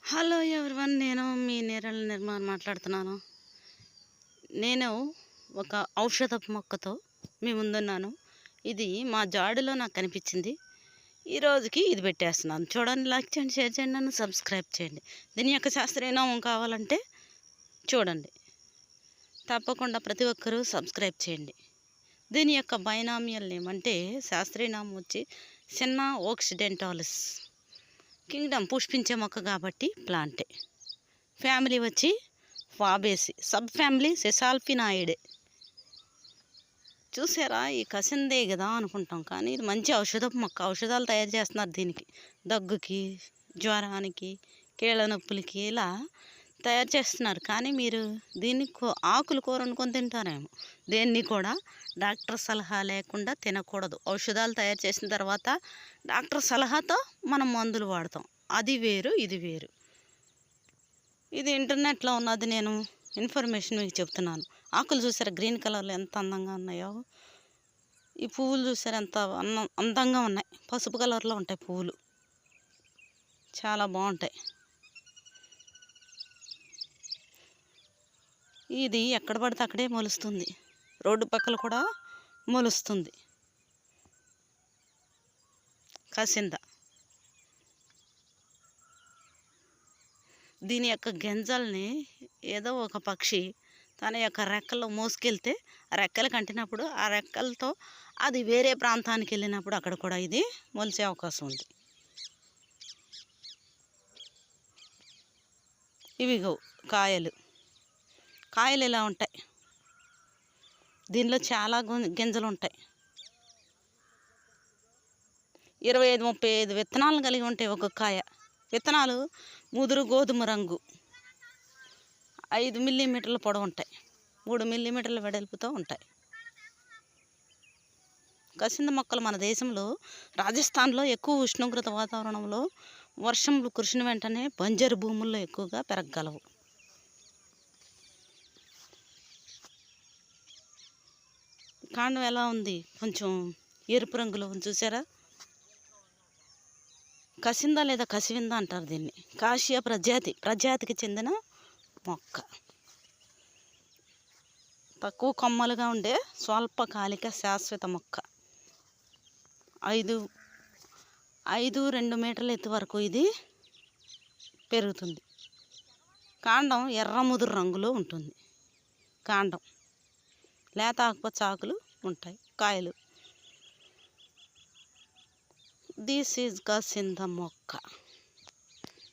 Hello everyone, నేను మీ నేరళ నిర్మల్ మాట్లాడుతున్నాను. నేను ఒక ఔషధపు మొక్కతో మీ ముందున్నాను. ఇది మా జాడులో నాకు కనిపించింది. ఈ రోజుకి ఇది పెట్టేస్తున్నాను. చూడండి, లైక్ చేయండి, షేర్ చేయండి, నన్ను సబ్స్క్రైబ్ చేయండి. దీని యొక్క శాస్త్రీయ నామం కావాలంటే చూడండి, తప్పకుండా ప్రతి ఒక్కరూ సబ్స్క్రైబ్ చేయండి. దీని యొక్క బైనామియల్ నేమ్ అంటే శాస్త్రీయ నామం వచ్చి చిన్న ఓక్సిడెంటాలిస్. కింగ్డమ్ పుష్పించే మొక్క కాబట్టి ప్లాంటే. ఫ్యామిలీ వచ్చి ఫాబేసి, సబ్ ఫ్యామిలీ సెసాల్ఫినాయిడే. చూసారా, ఈ కసిందే కదా అనుకుంటాం, కానీ ఇది మంచి ఔషధపు మొక్క. ఔషధాలు తయారు చేస్తున్నారు దీనికి. దగ్గుకి, జ్వరానికి, కీళ్ళ నొప్పులకి ఇలా తయారు చేస్తున్నారు. కానీ మీరు దీన్ని ఆకులు కూర వండుకొని తింటారేమో. దేన్ని కూడా డాక్టర్ సలహా లేకుండా తినకూడదు. ఔషధాలు తయారు చేసిన తర్వాత డాక్టర్ సలహాతో మనం మందులు వాడతాం. అది వేరు, ఇది వేరు. ఇది ఇంటర్నెట్లో ఉన్నది, నేను ఇన్ఫర్మేషన్ మీకు చెప్తున్నాను. ఆకులు చూసారా గ్రీన్ కలర్లో ఎంత అందంగా ఉన్నాయో. ఈ పువ్వులు చూసారా ఎంత అందంగా ఉన్నాయి. పసుపు కలర్లో ఉంటాయి పువ్వులు, చాలా బాగుంటాయి. ఇది ఎక్కడ పడితే అక్కడే మొలుస్తుంది. రోడ్డు పక్కల కూడా మొలుస్తుంది. కసింద. దీని యొక్క గింజల్ని ఏదో ఒక పక్షి తన యొక్క రెక్కల్లో మోసుకెళ్తే ఆ రెక్కలు కంటినప్పుడు ఆ రెక్కలతో అది వేరే ప్రాంతానికి వెళ్ళినప్పుడు అక్కడ కూడా ఇది మొలిచే అవకాశం ఉంది. ఇవిగో కాయలు ఇలా ఉంటాయి. దీనిలో చాలా గింజలు ఉంటాయి. 25-35 విత్తనాలు కలిగి ఉంటాయి ఒక కాయ. విత్తనాలు ముదురు గోధుమ రంగు, 5 మిల్లీమీటర్ల పొడవు ఉంటాయి, 3 మిల్లీమీటర్ల వెడల్పుతో ఉంటాయి. కసింద మొక్కలు మన దేశంలో రాజస్థాన్లో ఎక్కువ ఉష్ణోగ్రత వాతావరణంలో వర్షంలు కురిసిన వెంటనే బంజరు భూముల్లో ఎక్కువగా పెరగగలవు. కాండం ఎలా ఉంది, కొంచెం ఎరుపు రంగులో ఉంది చూసారా. కసింద లేదా కసివింద అంటారు దీన్ని. కాషియా ప్రజాతికి చెందిన మొక్క. తక్కువ కొమ్మలుగా ఉండే స్వల్పకాలిక శాశ్వత మొక్క. 2 మీటర్ల ఎత్తు వరకు ఇది పెరుగుతుంది. కాండం ఎర్ర ముదురు రంగులో ఉంటుంది. కాండం లేత ఆకుపచ్చ ఆకులు ఉంటాయి, కాయలు. దిస్ ఈజ్ కసింద మొక్క.